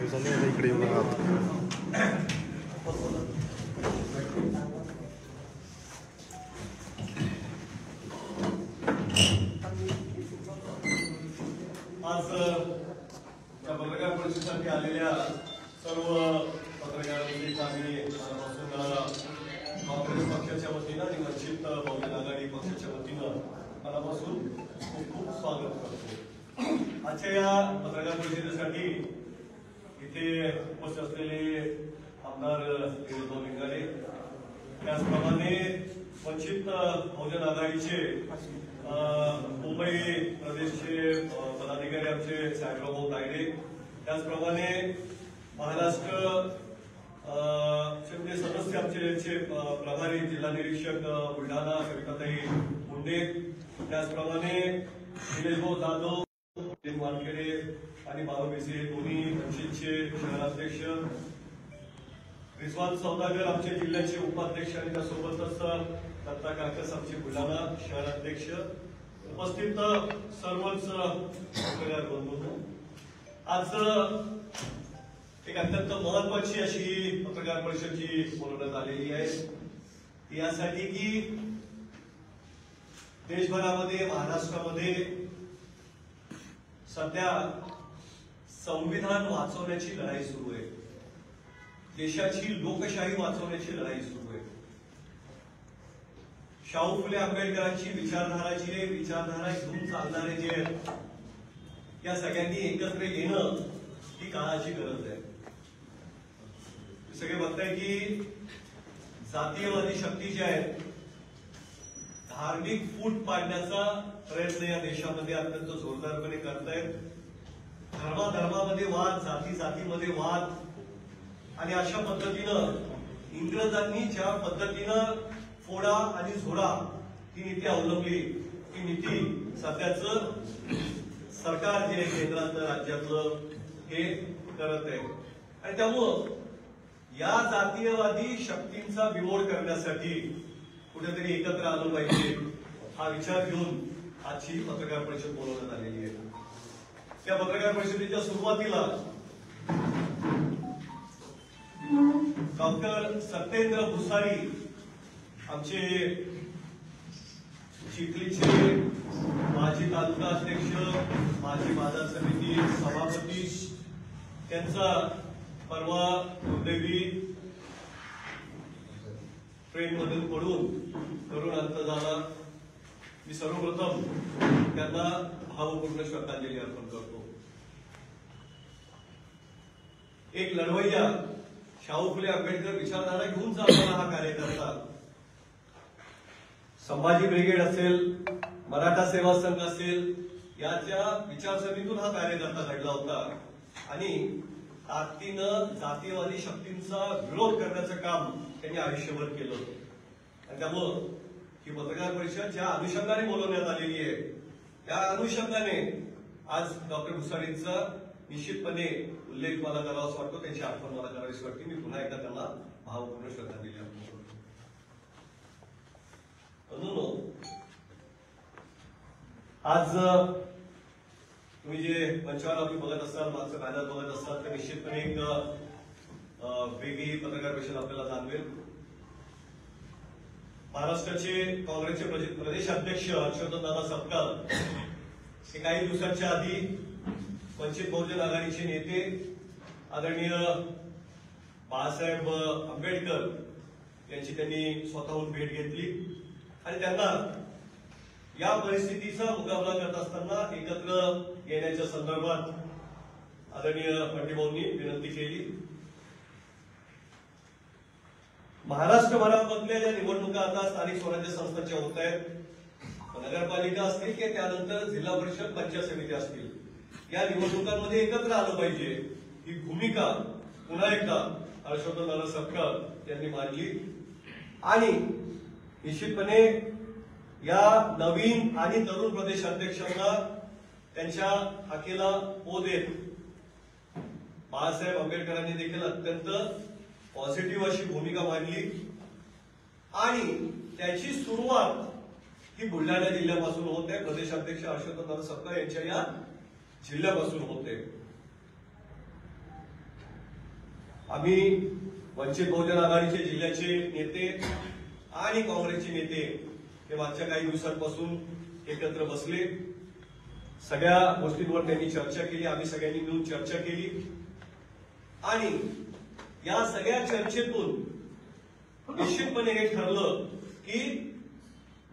इकडे येऊन आज या पत्रकार परिषदेसाठी आलेल्या सर्व पत्रकार आम्ही काँग्रेस पक्षाच्या वतीनं आणि वंचित बहुजन आघाडी पक्षाच्या वतीनं मनापासून खूप खूप स्वागत करतो। आजच्या या पत्रकार परिषदेसाठी इथे उपस्थित असलेले आमदार लिंगारे, त्याचप्रमाणे वंचित बहुजन आघाडीचे मुंबई प्रदेशचे पदाधिकारी आमचे साहेबराव तायडे, त्याचप्रमाणे महाराष्ट्र सदस्य आमचे प्रभारी जिल्हा निरीक्षक बुलढाणा कविताताई मुंडे, त्याचप्रमाणे निलेशभाऊ जाधव, वानखेडे आणि बाळूबिसे दोन्ही वंचितचे शहराध्यक्ष, रिजवान सौदागर आमचे जिल्ह्याचे उपाध्यक्ष आणि त्यासोबतच दत्ता काकस आमचे बुलढाणा शहराध्यक्ष, उपस्थित सर्वच पत्रकार बंधूंनो, आज एक अत्यंत महत्वाची अशी पत्रकार परिषद जी बोलवण्यात आलेली आहे यासाठी की देशभरामध्ये महाराष्ट्रामध्ये सध्या संविधान वाचवण्याची लढाई सुरू आहे, देशाची लोकशाही वाचवण्याची लढाई सुरू आहे। शाहू फुले आंबेडकरांची विचारधारा जी आहे, विचारधारा घेऊन चालणारे जे या सगळ्यांनी एकत्र येणं ही काळाची गरज आहे। सगळे बघताय की जातीयवादी शक्ती ज्या आहेत धार्मिक फूट पाडण्याचा प्रयत्न या देशामध्ये अत्यंत जोरदारपणे करतायत। धर्माधर्मामध्ये वाद, जाती जातीमध्ये वाद, आणि अशा पद्धतीनं इंग्रजांनी ज्या पद्धतीनं फोडा आणि झोडा ही नीती अवलंबली, ही नीती सध्याचं सरकार जे केंद्रातलं राज्यातलं हे करत आहे। आणि त्यामुळं या जातीयवादी शक्तींचा बिमोड करण्यासाठी कुठेतरी एकत्र आलं पाहिजे हा विचार घेऊन आजची पत्रकार परिषद बोलवण्यात आलेली आहे। त्या पत्रकार परिषदेच्या सुरुवातीला डॉक्टर सत्येंद्र भुसारी आमचे चिखलीचे माजी तालुका अध्यक्ष, माजी बाजार समिती सभापती, त्यांचा परवा दुर्दैवी ट्रेनमधून पडून करुण अंत झाला। मी सर्वप्रथम त्यांना भावपूर्ण श्रद्धांजली अर्पण करतो। एक लढवय्या, शाहू फुले आंबेडकर विचारधारा घेऊन चालणारा हा कार्यकर्ता, संभाजी ब्रिगेड असेल, मराठा सेवा संघ असेल, याच्या विचारसरणीतून हा कार्यकर्ता घडला होता आणि ताकदीनं जातीयवादी शक्तींचा विरोध करण्याचं काम त्यांनी आयुष्यभर केलं। आणि त्यामुळं ही पत्रकार परिषद ज्या अनुषंगाने बोलवण्यात आलेली आहे त्या अनुषंगाने आज डॉक्टर भुसारींचा निश्चितपणे उल्लेख मला करावासा वाटतो, त्यांची आठवण मला करावीशी वाटते। मी पुन्हा एकदा त्यांना भावपूर्ण श्रद्धांजली अर्पण करतो। आज तुम्ही जे मंचावर आम्ही बघत असाल, मागचं बॅनर बघत असाल, तर निश्चितपणे एक वेगळी पत्रकार परिषद आपल्याला जाणवेल। महाराष्ट्राचे काँग्रेसचे प्रदेश अध्यक्ष हर्षवर्धनदादा सपकाळ हे काही दिवसांच्या आधी वंचित बहुजन आघाडीचे नेते आदरणीय बाळासाहेब आंबेडकर यांची त्यांनी स्वतःहून भेट घेतली आणि त्यांना या परिस्थितीचा मुकाबला करत असताना एकत्र येण्याच्या संदर्भात आदरणीय पंडितभाऊंनी विनंती केली। महाराष्ट्रभरामधल्या ज्या निवडणुका आता स्थानिक स्वराज्य संस्थांच्या होत आहेत, नगरपालिका असतील की त्यानंतर जिल्हा परिषद पंचायत समिती असतील, या निवडणुकांमध्ये एकत्र आलं पाहिजे ही भूमिका पुन्हा एकदा हर्षवर्धनदादा सपकाळ यांनी मांडली। आणि निश्चितपणे या नवीन आणि तरुण प्रदेश अध्यक्षांना त्यांच्या हाकेला पो देत बाळासाहेब आंबेडकरांनी देखील अत्यंत पॉझिटिव्ह अशी भूमिका मांडली आणि त्याची सुरुवात ही बुलढाणा जिल्ह्यापासून होते। प्रदेशाध्यक्ष हर्षवर्धनदादा सपकाळ यांच्या या जिल्ह्यापासून होते। आम्ही वंचित बहुजन आघाडीचे जिल्ह्याचे नेते आणि काँग्रेसचे नेते हे मागच्या काही दिवसांपासून एकत्र बसले. सगळ्या गोष्टींवर त्यांनी चर्चा केली, आम्ही सगळ्यांनी मिळून चर्चा केली आणि या सगळ्या चर्चेतून निश्चितपणे हे ठरलं की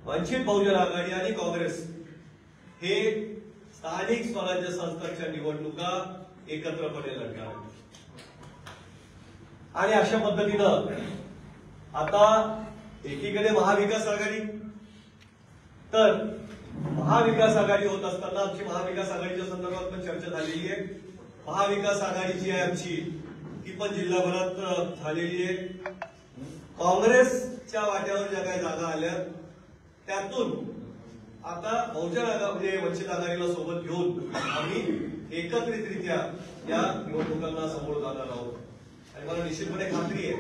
वंचित बहुजन आघाडी आणि काँग्रेस हे स्थानिक स्वराज्य संस्थांच्या निवडणुका एकत्रपणे लढणार आणि अशा पद्धतीनं आता एकीकडे महाविकास आघाडी, तर महाविकास आघाडी होत असताना आमची महाविकास आघाडीच्या संदर्भात पण चर्चा झालेली आहे. महाविकास आघाडी जी आहे आमची ती पण जिल्हाभरात झालेली आहे. काँग्रेसच्या वाट्यावर ज्या काही जागा आल्या त्यातून आता बहुजन म्हणजे वंचित आघाडीला सोबत घेऊन आम्ही एकत्रितरित्या या निवडणुकांना समोर जाणार आहोत. आणि मला निश्चितपणे खात्री आहे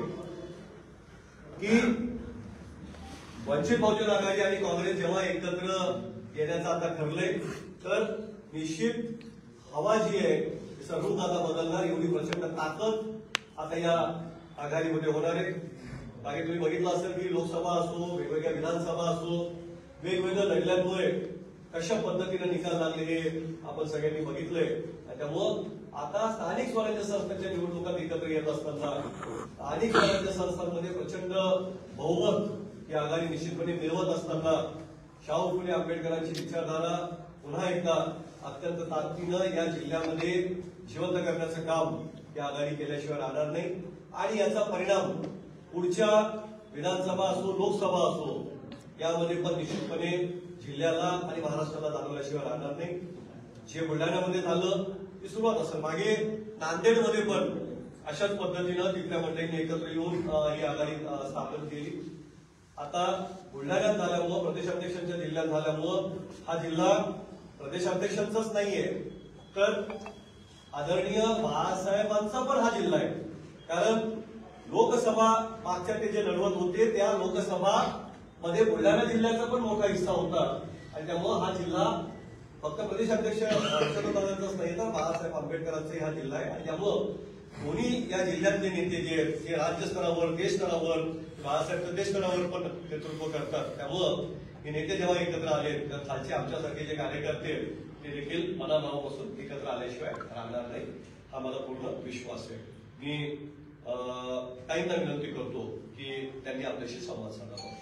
की वंचित बहुजन आघाडी आणि काँग्रेस जेव्हा एकत्र येण्याचं आता ठरलंय तर निश्चित हवा जी आहे रूप आता बदलणार, एवढी प्रचंड ताकद आता या आघाडीमध्ये होणार आहे. मागे तुम्ही बघितलं असेल की लोकसभा असो, वेगवेगळ्या विधानसभा असो, वेगवेगळ्या लढल्यामुळे कशा पद्धतीने निकाल लागले हे आपण सगळ्यांनी बघितलंय. त्यामुळं आता स्थानिक स्वराज्य संस्थांच्या निवडणुकात एकत्र येत असताना स्थानिक स्वराज्य संस्थांमध्ये प्रचंड बहुमत या आघाडी निश्चितपणे मिळवत असताना शाहू फुले आंबेडकरांची विचारधारा पुन्हा एकदा अत्यंत ताकदीनं या जिल्ह्यामध्ये जिवंत करण्याचं काम या आघाडी केल्याशिवाय राहणार नाही. आणि याचा परिणाम पुढच्या विधानसभा असो, लोकसभा असो, यामध्ये पण निश्चितपणे जिल्ह्याला आणि महाराष्ट्राला जाणवल्याशिवाय राहणार नाही. जे बुलढाण्यामध्ये झालं ती सुरुवात असेल. मागे नांदेडमध्ये पण अशाच पद्धतीनं तिथल्या मंडळींनी एकत्र येऊन ही आघाडी स्थापन केली. आता बुलढाण्यात झाल्यामुळं, प्रदेशाध्यक्षांच्या जिल्ह्यात झाल्यामुळं हा जिल्हा प्रदेशाध्यक्षांचाच नाहीये तर आदरणीय बाळासाहेबांचा पण हा जिल्हा आहे. कारण लोकसभा मागच्या ते जे लढवत होते त्या लोकसभा मध्ये बुलढाणा जिल्ह्याचा पण मोठा हिस्सा होता आणि त्यामुळे हा जिल्हा फक्त प्रदेशाध्यक्ष शरददादांचाच नाही तर बाळासाहेब आंबेडकरांचा हा जिल्हा आहे. आणि त्यामुळं दोन्ही या जिल्ह्यातले नेते जे राज्य स्तरावर, देश स्तरावर, बाळासाहेब प्रदेश स्तरावर पण नेतृत्व करतात. त्यामुळं हे नेते जेव्हा एकत्र आले तर खालचे आमच्यासारखे जे कार्यकर्ते ते देखील मनाभावापासून एकत्र आल्याशिवाय राहणार नाही, हा मला पूर्ण विश्वास आहे. मी काहींना विनंती करतो की त्यांनी आपल्याशी संवाद साधावा.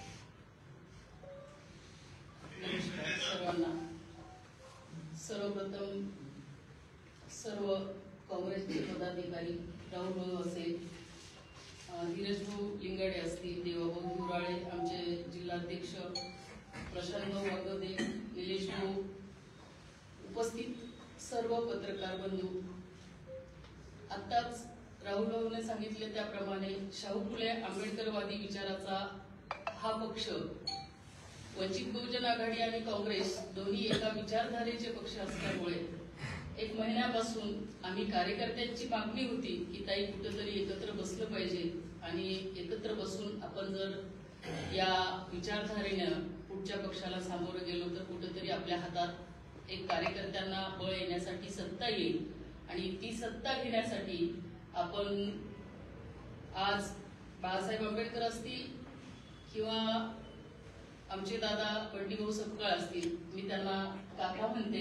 सर्वांना सर्वप्रथम सर्व काँग्रेसचे पदाधिकारी, राहुल भाऊ असेल, धीरज भाऊ लिंगाडे असतील, देवाभाऊ धुराळे, आमचे जिल्हाध्यक्ष प्रशांत भाऊ वागदे, निलेश भाऊ, उपस्थित सर्व पत्रकार बंधू, आत्ताच राहुल भाऊने सांगितले त्याप्रमाणे शाहू फुले आंबेडकरवादी विचाराचा हा पक्ष वंचित बहुजन आघाडी आणि काँग्रेस दोन्ही एका विचारधारेचे पक्ष असल्यामुळे एक महिन्यापासून आम्ही कार्यकर्त्यांची मागणी होती की ताई कुठेतरी एकत्र बसलं पाहिजे आणि एकत्र बसून आपण जर या विचारधारेनं पुढच्या पक्षाला सामोरं गेलो तर कुठेतरी आपल्या हातात एक कार्यकर्त्यांना बळ येण्यासाठी सत्ता येईल आणि ती सत्ता घेण्यासाठी आपण आज बाळासाहेब आंबेडकर असतील किंवा आमचे दादा बंटीभाऊ सपकाळ असतील, मी त्यांना काका म्हणते,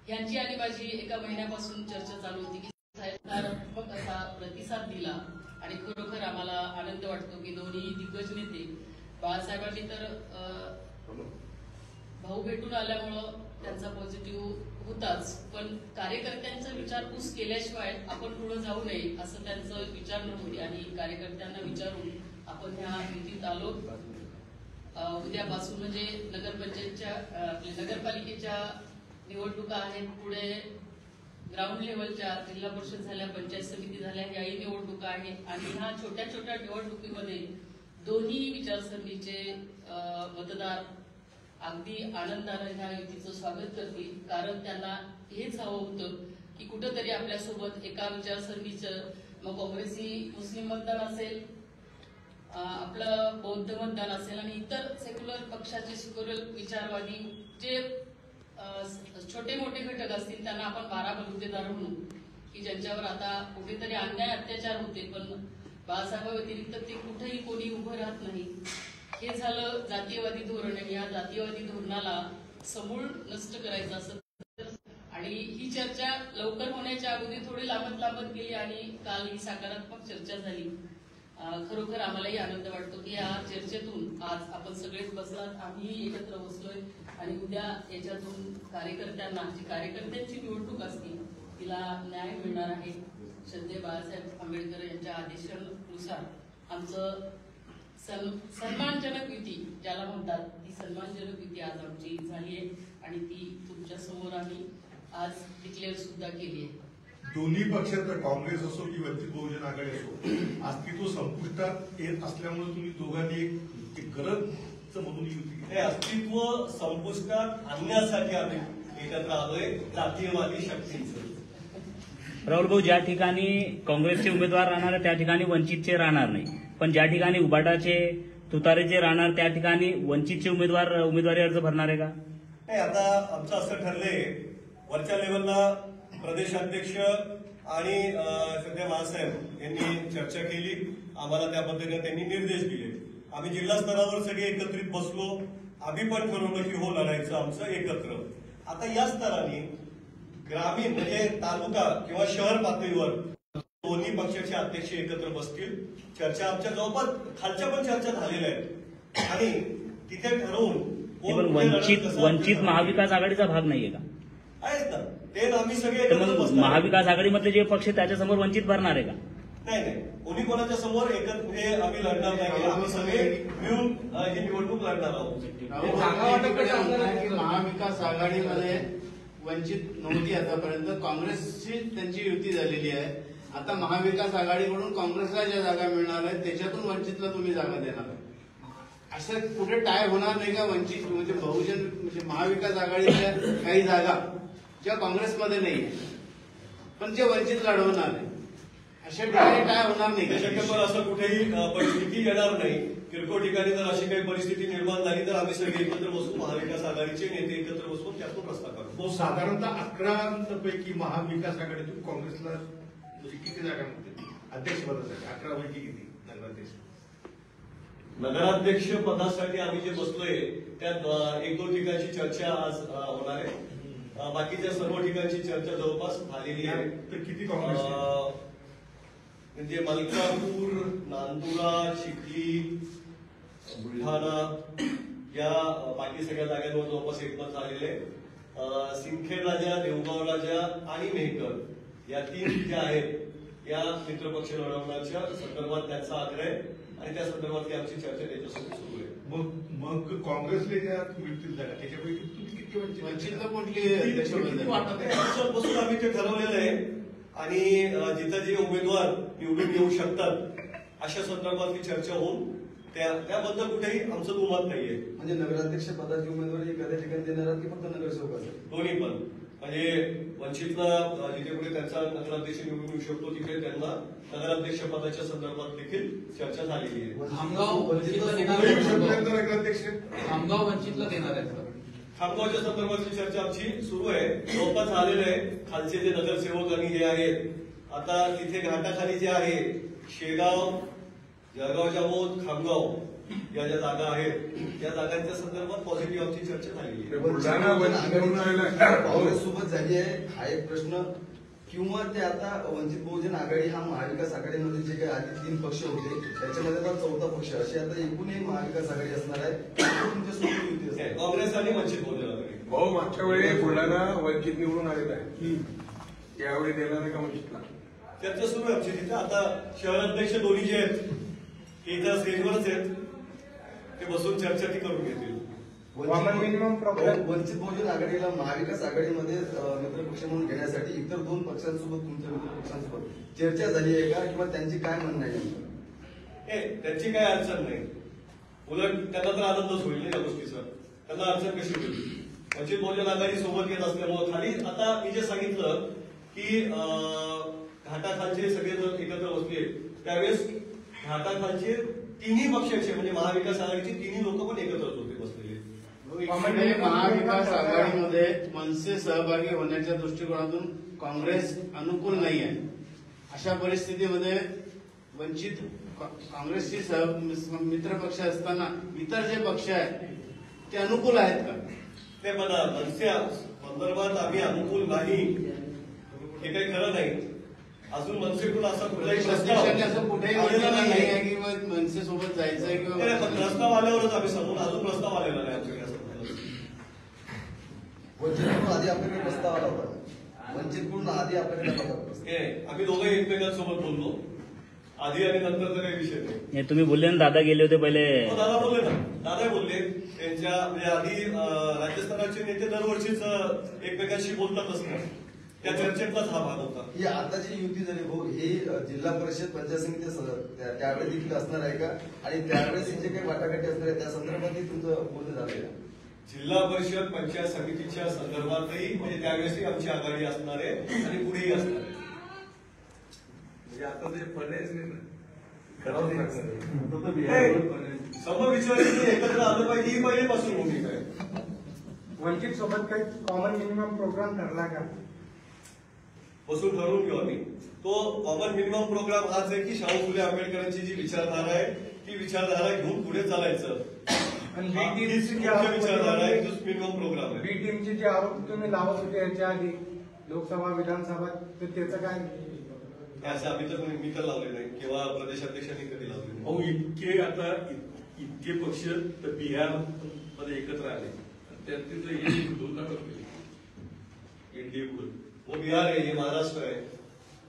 यांची आणि माझी एका महिन्यापासून चर्चा चालू होती की सकारात्मक असा प्रतिसाद दिला आणि खरोखर आम्हाला आनंद वाटतो की दोन्ही दिग्गज नेते बाळासाहेबांनी तर भाऊ भेटून आल्यामुळं त्यांचा पॉझिटिव्ह होताच, पण कार्यकर्त्यांचा विचारपूस केल्याशिवाय आपण पुढे जाऊ नये असं त्यांचं विचारणं होती आणि कार्यकर्त्यांना विचारून आपण ह्या युतीत आलो. उद्यापासून म्हणजे नगरपंचायतच्या नगरपालिकेच्या निवडणुका आहेत, पुढे ग्राउंड लेवलच्या जिल्हा परिषद झाल्या, पंचायत समिती झाल्या, याही निवडणुका आहेत आणि ह्या छोट्या छोट्या निवडणुकीमध्ये दोन्ही विचारसरणीचे मतदार अगदी आनंदाने ह्या युतीचं स्वागत करतील. कारण त्यांना हेच हवं होतं की कुठंतरी आपल्यासोबत एका विचारसरणीचं, मग काँग्रेसी मुस्लिम मतदान असेल, आपलं बौद्ध मतदान असेल आणि इतर सेक्युलर पक्षाचे सेक्युलर विचारवादी जे छोटे मोठे घटक असतील त्यांना आपण 12 बलुतेदार म्हणू की ज्यांच्यावर आता कुठेतरी अन्याय अत्याचार होते, पण बाळासाहेब व्यतिरिक्त ते कुठेही कोणी उभं राहत नाही. हे झालं जातीयवादी धोरण, आणि या जातीयवादी धोरणाला समूळ नष्ट करायचं असं. आणि ही चर्चा लवकर होण्याच्या अगोदर थोडी लांबत गेली आणि काल ही सकारात्मक चर्चा झाली. खरोखर आम्हालाही आनंद वाटतो की या चर्चेतून आज आपण सगळेच बसलात, आम्ही एकत्र बसलोय आणि उद्या याच्यातून कार्यकर्त्यांना, जी कार्यकर्त्यांची निवडणूक असतील तिला न्याय मिळणार आहे. श्रद्धेय बाळासाहेब आंबेडकर यांच्या आदेशानुसार आमचं सन्मानजनक युती ज्याला म्हणतात, ती सन्मानजनक युती आज आमची झाली आहे आणि ती तुमच्या समोर आम्ही आज डिक्लेअर सुद्धा केली आहे. दोन्ही पक्षात काँग्रेस असो की वंचित बहुजन आघाडी असो, अस्तित्व संपुष्टात येत असल्यामुळे तुम्ही दोघांनी एक गरज म्हणून युती हे अस्तित्व संपुष्टात आणण्यासाठी आम्ही एकत्र आलोय, जातीयवादी शक्तींचं. राहुल भाऊ, ज्या ठिकाणी काँग्रेसचे उमेदवार राहणार आहे त्या ठिकाणी वंचितचे राहणार नाही, पण ज्या ठिकाणी उबाटाचे तुतारेचे राहणार त्या ठिकाणी वंचितचे उमेदवारी अर्ज भरणार आहे का? नाही, आता आमचं असं ठरलंय, वरच्या लेवलला प्रदेशाध्यक्ष आणि सध्या बाळासाहेब यांनी चर्चा केली, आम्हाला त्या पद्धतीने त्यांनी निर्देश दिले. आम्ही जिल्हा स्तरावर सगळे एकत्रित बसलो, आम्ही पण ठरवलं की हो लढायचं आमचं एकत्र. आता या स्तराने ग्रामीण म्हणजे तालुका किंवा शहर पातळीवर दोन्ही पक्षाचे अध्यक्ष एकत्र बसतील. चर्चा आमच्या जवळपास खालच्या पण चर्चा झालेल्या आहेत आणि तिथे ठरवून वंचित महाविकास आघाडीचा भाग नाहीये का? आहेत ना, ते आम्ही सगळे एकत्र बसणार. महाविकास आघाडीमधले जे पक्ष त्याच्यासमोर वंचित भरणार आहे का? नाही, कोणी कोणाच्या समोर एकत्र म्हणजे आम्ही लढणार नाही, आम्ही सगळे मिळून ही निवडणूक लढणार आहोत. महाविकास आघाडीमध्ये वंचित नव्हती आतापर्यंत, काँग्रेसची त्यांची युती झालेली आहे. आता महाविकास आघाडीकडून काँग्रेसला ज्या जागा मिळणार आहेत त्याच्यातून वंचितला तुम्ही जागा देणार आहे. असं कुठे टाय होणार नाही का? वंचित म्हणजे बहुजन म्हणजे महाविकास आघाडीच्या काही जागा ज्या काँग्रेसमध्ये नाहीये पण जे वंचित लढवणार आहे, अशा ठिकाणी टाय होणार नाही. शक्यतो असं कुठेही परिस्थिती येणार नाही. किरकोळ ठिकाणी जर अशी काही परिस्थिती निर्माण झाली तर आम्ही सगळे एकत्र बसून महाविकास आघाडीचे नेते एकत्र बसून त्यातून रस्ता काढू. साधारणतः 11 पैकी महाविकास आघाडीतून काँग्रेसला किती जागा मिळतील अध्यक्षपदासाठी? 11 पैकी किती नगराध्यक्ष? नगराध्यक्ष पदासाठी आम्ही जे बसलोय त्यात 1-2 ठिकाणची चर्चा आज होणार आहे. बाकीच्या सर्व ठिकाणची चर्चा जवळपास झालेली आहे. तर किती काँग्रेस? म्हणजे मलकापूर, नांदुरा, चिखली, बुलढाणा या बाकी सगळ्या जागांवर जवळपास एकमत झालेले आहे. सिंदखेड राजा, देवगाव राजा आणि मेहकर या 3 ज्या आहेत या मित्रपक्ष लढवण्याच्या संदर्भात त्यांचा आग्रह आहे आणि त्या संदर्भातली आमची चर्चा त्याच्यासोबत सुरू आहे. मग काँग्रेसला ज्या मिळतील जागा त्याच्यापैकी तुम्ही किती वंचितला कुठली वाटत बसून आम्ही ते ठरवलेलं आहे आणि जिथं जे उमेदवार निवडून येऊ शकतात अशा संदर्भातली चर्चा होऊन त्याबद्दल कुठेही आमचं दुमत नाहीये. म्हणजे नगराध्यक्ष पदाची उमेदवारी एखाद्या ठिकाणी देणार की फक्त नगरसेवकाचं? दोन्ही पण. म्हणजे वंचितला जिथे कुठे त्यांचा नगराध्यक्ष निवडून येऊ शकतो तिथे त्यांना नगराध्यक्ष पदाच्या संदर्भात देखील चर्चा झालेली आहे. खामगाव वंचितला देणार आहे. खामगावच्या संदर्भातली चर्चा आमची सुरू आहे, जवळपास झालेलं आहे. खालचे जे नगरसेवक आणि हे आहेत आता तिथे घाटाखाली जे आहे शेगाव, जळगाव जामोद, खामगाव या ज्या जागा आहेत त्या जागांच्या संदर्भात पॉझिटिव्ह आमची चर्चा झालेली आहे. काँग्रेस सोबत झाली आहे हा एक प्रश्न, किंवा ते आता वंचित बहुजन आघाडी हा महाविकास आघाडीमध्ये जे काही आधी 3 पक्ष होते त्याच्यामध्ये आता 4था पक्ष अशी आता एकूणही महाविकास आघाडी असणार आहे. तुमच्यासोबत युती असते काँग्रेस आणि वंचित बहुजन आघाडी. भाऊ, मागच्या वेळी बुलढाणा वंचित निवडून आलेला आहे, यावेळी देणार आहे का वंचितला? चर्चा सुरू आहे आमची तिथे. आता शहराध्यक्ष दोन्ही जे आहेत ते इथं स्टेजवरच आहेत, ते बसून चर्चा ती करून घेतील. वंचित बहुजन आघाडीला महाविकास आघाडीमध्ये मित्रपक्ष म्हणून घेण्यासाठी इतर 2 पक्षांसोबत तुमच्या मित्रपक्षांसोबत चर्चा झाली आहे का, किंवा त्यांची काय म्हणणं आहे? त्यांची काय अडचण नाही, उलट त्यांना तर आनंदच होईल ना या गोष्टीचा. त्यांना अडचण कशी होईल? वंचित बहुजन आघाडी सोबत येत असल्यामुळे खाली आता मी जे सांगितलं की घाटाखालचे सगळे जर एकत्र बसले त्यावेळेस घाटाखालचे 3ही पक्षाचे म्हणजे महाविकास आघाडीचे 3ही लोक पण एकत्रच होते बसलेले. महाविकास आघाडीमध्ये मनसे सहभागी होण्याच्या दृष्टिकोनातून काँग्रेस अनुकूल नाही आहे. अशा परिस्थितीमध्ये वंचित काँग्रेसची मित्र पक्ष असताना इतर जे पक्ष आहेत ते अनुकूल आहेत का? ते बघा, मनसे संदर्भात आम्ही अनुकूल नाही हे काही खरं नाही. अजून मनसेकडून असा कुठलाही प्रत्यक्षाने असं कुठेही आलेला नाही नाही. आहे की मनसे सोबत जायचंय नाही, किंवा पण प्रस्ताव आल्यावरच आम्ही सांगून, अजून प्रस्ताव आलेला नाही आमच्याकडे असं. वंचितकडून आधी आपल्याकडे प्रस्ताव आला होता. वंचितकडून आधी आपल्याकडे आला होता प्रस्ताव. हे, आम्ही दोघंही एकमेकांसोबत बोललो, आधी आणि नंतरचा काही विषय नाही. हे तुम्ही बोलले ना, दादा गेले होते पहिले. हो, दादा बोलले ना, दादा बोलले. त्यांच्या म्हणजे आधी राज्यस्तराचे नेते दरवर्षीच एकमेकांशी बोलतातच ना, त्या चर्चेतलाच हा भाग होता. ही आता जी युती झाली भाऊ, ही जिल्हा परिषद पंचायत समिती त्यावेळेस देखील असणार आहे का? आणि त्यावेळेस जे काही वाटाघाटी असणार आहे त्या संदर्भातही तुमचं बोलणं झालंय का? जिल्हा परिषद पंचायत समितीच्या संदर्भातही म्हणजे त्यावेळेसही आमची आघाडी असणार आहे आणि पुढेही असणार आहे. म्हणजे आता ते पर्यायच नाही ना. समविचारांनी एकत्र आलं पाहिजे ही पहिल्यापासून भूमिका आहे. वंचित सोबत काही कॉमन मिनिमम प्रोग्राम ठरला का? बसून ठरवून घेऊ आम्ही. तो कॉमन मिनिमम प्रोग्राम हाच आहे की शाहू फुले आंबेडकरांची जी विचारधारा आहे ती विचारधारा घेऊन पुढे चालायचं. आणि हा, बी हीच टीमचे जे मुख्य आरोप विचारधारा आहे, होते, तोच मिनिमम प्रोग्राम आहे. बी टीमचे जे आरोप तुम्ही लावत होते याच्या आधी लोकसभा विधानसभा, तर त्याचं काय? असं आम्ही तर मी तर लावले नाही किंवा प्रदेशाध्यक्षांनी कधी लावले नाही. अहो इतके आता इतके पक्ष तर बिहार मध्ये एकत्र आले, त्यात तिथं एनडीए पुढे. वो बिहार आहे, हे महाराष्ट्र आहे.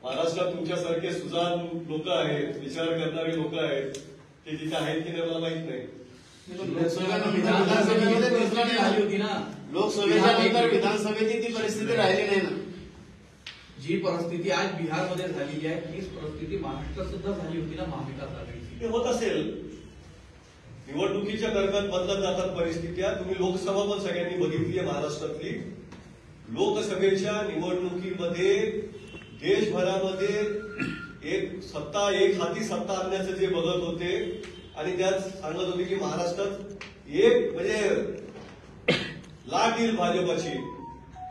महाराष्ट्रात तुमच्यासारखे सुजाण लोक आहेत, विचार करणारे लोक आहेत, ते तिथे आहेत की नाही मला माहित नाही. विधानसभेमध्ये तिसरा नाही झाली झाली. होती ना. लोकसभेच्या नंतर विधानसभेची ती परिस्थिती राहिली नाही ना. जी परिस्थिती आज बिहारमध्ये झालेली आहे तीच परिस्थिती महाराष्ट्रात सुद्धा झाली होती ना महाविकास आघाडीची. ते होत असेल. निवडणुकीच्या दरम्यान बदलत जातात परिस्थित्या. तुम्ही लोकसभा पण सगळ्यांनी बघितली आहे महाराष्ट्रातली. लोकसभेच्या निवडणुकीमध्ये देशभरामध्ये एक हाती सत्ता आणण्याचं जे बघत होते आणि त्यात सांगत होते की महाराष्ट्रात एक म्हणजे लाट येईल भाजपाची.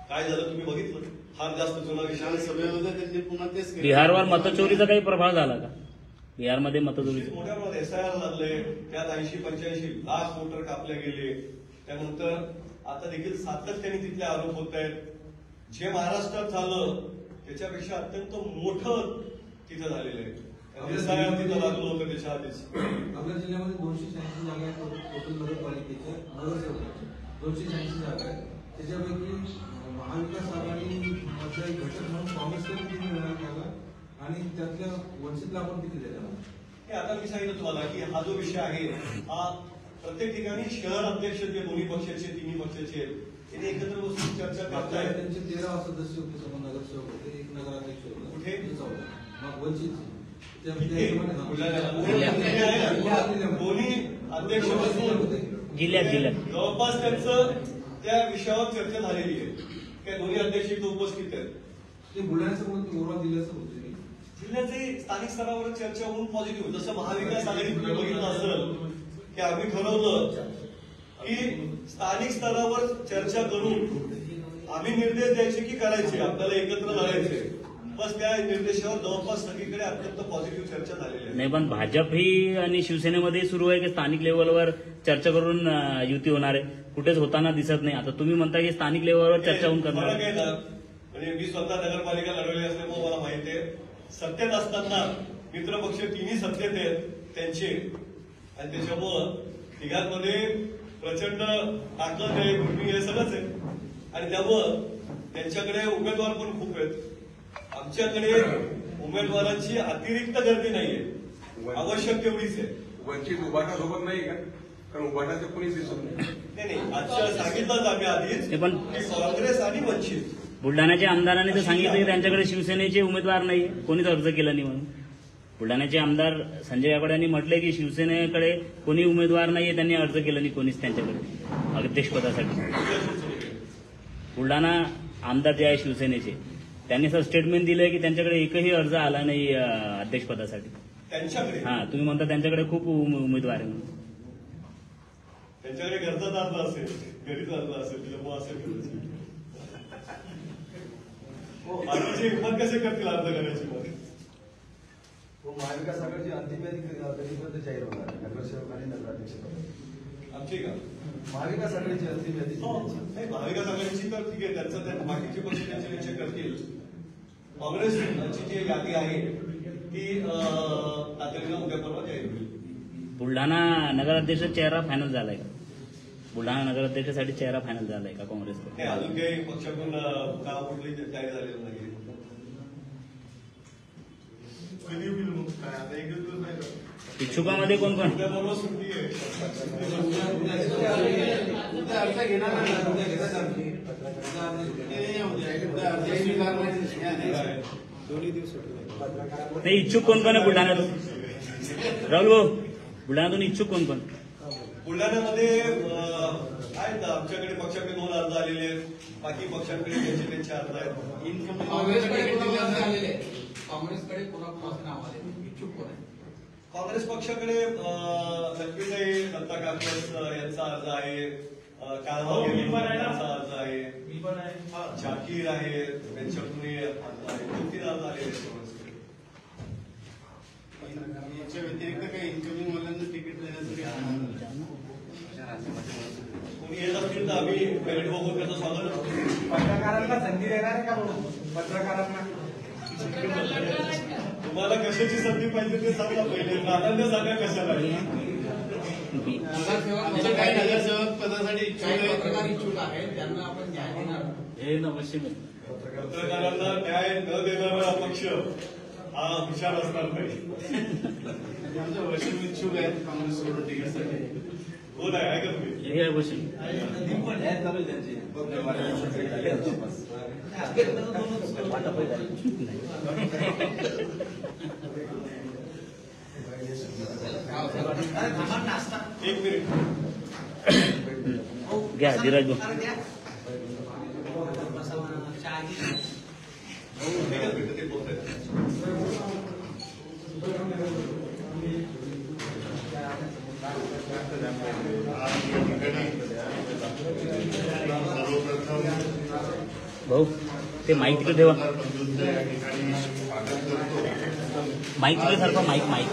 काय झालं तुम्ही बघितलं. फार जास्त जुना विषय. विधानसभेमध्ये त्यांनी पुन्हा तेच केलं. बिहारवर मतचोरीचा काही प्रभाव झाला का? बिहारमध्ये मतचोरीचा मोठ्या प्रमाणात एसआयआर लागले, त्यात 80-85 लाख वोटर कापले गेले. त्यानंतर आता देखील सातत्याने तिथले आरोप होत आहेत. जे महाराष्ट्रात झालं त्याच्यापेक्षा अत्यंत मोठं तिथं झालेलं आहे. एसआयआर तिथं लागलं होतं त्याच्या आधीच. आपल्या जिल्ह्यामध्ये 286 जागा आहेत टोटल नगरपालिकेच्या नगरसेवकाच्या 286 जागा आहेत. त्याच्यापैकी महाविकास आघाडी मध्ये घटक म्हणून काँग्रेसला किती मिळणार त्याला आणि त्यातल्या वंचितला आपण किती देणार? हे आता मी सांगितलं तुम्हाला की हा जो विषय आहे हा प्रत्येक ठिकाणी शहर अध्यक्ष जे दोन्ही पक्षाचे तिन्ही पक्षाचे आहेत त्यांनी एकत्र बसून चर्चा करतायत. त्यांचे 13 सदस्य होते, समोर नगरसेवक होते, एक नगराध्यक्ष होता. कुठे? 14. मग वंचित दोन्ही अध्यक्ष बसून जिल्ह्यात जवळपास त्यांचं त्या विषयावर चर्चा झालेली आहे. त्या दोन्ही अध्यक्ष इथं उपस्थित आहेत. ते बुलढाण्याचं ओव्हरऑल जिल्ह्याचं होते. जिल्ह्याचे स्थानिक स्तरावर चर्चा होऊन पॉझिटिव्ह. जसं महाविकास आघाडी तुम्ही बघितलं असेल की आम्ही ठरवलं की स्थानिक स्तरावर चर्चा करून आम्ही निर्देश द्यायचे की करायचे, आपल्याला एकत्र लढायचे. बस त्या निर्देशावर जवळपास सगळीकडे अत्यंत पॉझिटिव्ह चर्चा झालेली आहे. नाही, पण भाजप ही आणि शिवसेनेमध्ये सुरू आहे की स्थानिक लेवलवर चर्चा करून युती होणार आहे. कुठेच होताना दिसत नाही. आता तुम्ही म्हणता की स्थानिक लेवलवर चर्चा होऊन करणार फरक आहे ना. म्हणजे मी स्वतः नगरपालिका लढवली असल्यामुळे मला माहिती आहे. सत्तेत असताना मित्रपक्ष तिन्ही सत्तेत आहेत त्यांचे आणि त्याच्यामुळं तिघांमध्ये प्रचंड ताकद आहे, भूमी आहे, सगळंच आहे. आणि त्यामुळं त्यांच्याकडे उमेदवार पण खूप आहेत. आमच्याकडे उमेदवारांची अतिरिक्त गर्दी नाहीये, आवश्यक तेवढीच आहे. वंचित उभाटा सोबत नाही का? कारण उभाटाचं कोणीच दिसत नाही. आजच्या सांगितलंच आम्ही आधीच ते पण की काँग्रेस आणि वंचित. बुलढाण्याच्या आमदारांनी तर सांगितलं की त्यांच्याकडे शिवसेनेचे उमेदवार नाहीये, कोणीच अर्ज केला नाही म्हणून. बुलढाण्याचे आमदार संजय गायकवाड यांनी म्हटलंय की शिवसेनेकडे कोणी उमेदवार नाहीये, त्यांनी अर्ज केला नाही कोणीच त्यांच्याकडे अध्यक्षपदासाठी. बुलढाणा आमदार जे आहे शिवसेनेचे त्यांनी असं स्टेटमेंट दिलंय की त्यांच्याकडे एकही अर्ज आला नाही अध्यक्षपदासाठी. त्यांच्याकडे हा, तुम्ही म्हणता त्यांच्याकडे खूप उमेदवार आहे म्हणून. त्यांच्याकडे घरचाच अर्ज असेल, घरीच अर्ज असेल, त्याच्यामुळे असेल. बाकीचे हिंमत कसे करतील अर्ज करायची मग? महाविकास आघाडीची अंतिम यादी कधीपर्यंत जाहीर होणार आहे? नगरसेवक आणि नगराध्यक्ष आमची का महाविकास आघाडीची अंतिम यादी नाही, महाविकास आघाडीची तर ठीक आहे, त्यांचं त्या बाकीचे पक्ष त्यांचे निश्चय करतील. काँग्रेसची जी यादी आहे ती तातडीनं उद्या परवा जाहीर होईल. बुलढाणा नगराध्यक्ष चेहरा फायनल झालाय का? बुलढाणा नगराध्यक्षासाठी चेहरा फायनल झालाय का काँग्रेसकडून? नाही, अजून काही पक्षाकडून काम कुठली जाहीर झालेलं नाही. कधी होईल मग काय आता एक दिवस नाही का? इच्छुकामध्ये कोण कोण? उद्या परवा सुट्टी आहे. उद्या अर्ज घेणार नाही. दोन्ही दिवस नाही, इच्छुक कोण कोण आहे बुलढाण्यातून? राहुल भाऊ, बुलढाण्यातून इच्छुक कोण कोण? बुलढाण्यामध्ये आहेत आमच्याकडे पक्षाकडे 2 अर्ज आलेले आहेत, बाकी पक्षांकडे त्यांचे अर्ज आहेत. इनकमिंग काँग्रेसकडे कोणाकोणाचे आलेले आहे? काँग्रेसकडे कोणाकोणाचे नाव आले? इच्छुक कोण आहे? काँग्रेस पक्षाकडे लक्ष्मीताई दत्ता काकस यांचा अर्ज आहे, काळाबाई यांचा अर्ज आहे, शाकीर आहे, त्यांच्याकडून अर्ज आहे, 2-3 अर्ज आलेले आहेत काँग्रेसकडे. याच्या व्यतिरिक्त काही इन्कमिंग वाल्यांना तिकीट देण्यासाठी कोणी येत असतील तर आम्ही बॅलेट बघून त्याचं स्वागत करतो. पत्रकारांना संधी देणार आहे का भाऊ? पत्रकारांना तुम्हाला कशाची संधी पाहिजे ते सांगा पहिले, प्राधान्य सांगा कशाला. आमचे काही नगरसेवक पदासाठी इच्छुक काही आहेत. पत्रकार इच्छुक आहेत, त्यांना आपण न्याय देणार. हे नवश्य पत्रकारांना न्याय न देणारा पक्ष हा हुशार असणार पाहिजे. आमचे वशिम इच्छुक आहेत काँग्रेस सोडून तिकीटसाठी. कोण आहे का तुम्ही? हे वशील एक मिनिट घ्या धीरज भाऊ. एकच मिनिट ते बोलतोय. भाऊ ते माईक तिकडे ठेवा. माईक तिकडे सारखा माईक.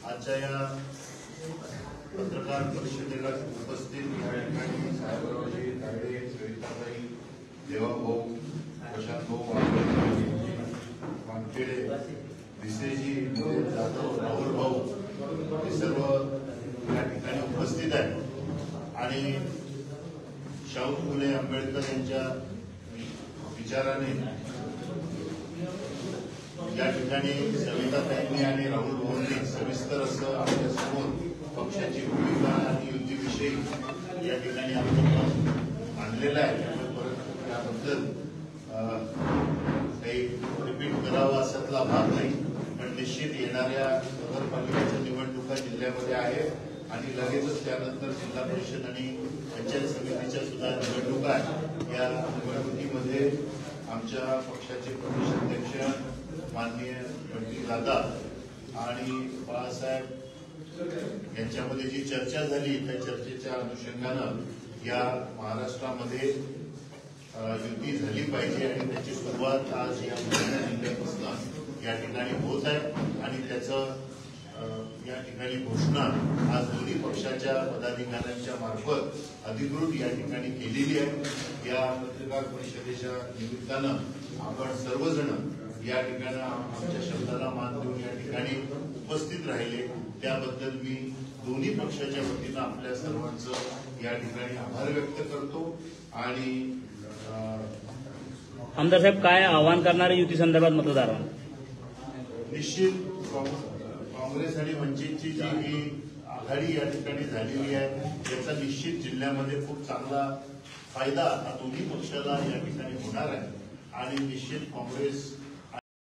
आजच्या या पत्रकार परिषदेला उपस्थित या ठिकाणी साहेबरावजी तायडे, सविताताई, देवाभाऊ, प्रशांतभाऊ वानखेडे, भिसेजी, जाधव, राहुल भाऊ हे सर्व या ठिकाणी उपस्थित आहेत आणि शाहू फुले आंबेडकर यांच्या विचाराने या ठिकाणी सविताताईंनी आणि राहुल भाऊंनी सविस्तर असं आपल्या समोर पक्षाची भूमिका आणि युतीविषयी या ठिकाणी आपण मांडलेलं आहे. त्यामुळे परत त्याबद्दल काही रिपीट करावा असातला भाग नाही, पण निश्चित येणाऱ्या नगरपालिकेच्या निवडणुका जिल्ह्यामध्ये आहे आणि लगेचच त्यानंतर जिल्हा परिषद आणि पंचायत समितीच्या सुद्धा निवडणुका आहेत. या निवडणुकीमध्ये आमच्या पक्षाचे प्रदेशाध्यक्ष माननीय दादा आणि बाळासाहेब यांच्यामध्ये जी चर्चा झाली त्या चर्चेच्या अनुषंगानं या महाराष्ट्रामध्ये युती झाली पाहिजे आणि त्याची सुरुवात आज या बुलढाणा जिल्ह्यापासून या ठिकाणी होत आहे आणि त्याचं या ठिकाणी घोषणा आज दोन्ही पक्षाच्या पदाधिकाऱ्यांच्या मार्फत अधिकृत या ठिकाणी केलेली आहे. या पत्रकार परिषदेच्या निमित्तानं आपण सर्वजण या ठिकाणी आमच्या शब्दाला मान देऊन या ठिकाणी उपस्थित राहिले त्याबद्दल मी दोन्ही पक्षाच्या वतीनं आपल्या सर्वांचं या ठिकाणी आभार व्यक्त करतो. आणि आमदार साहेब काय आवाहन करणारे युती संदर्भात मतदारांना? निश्चित काँग्रेस आणि वंचितची जी ही आघाडी या ठिकाणी झालेली आहे याचा निश्चित जिल्ह्यामध्ये खूप चांगला फायदा हा दोन्ही पक्षाला या ठिकाणी होणार आहे आणि निश्चित काँग्रेस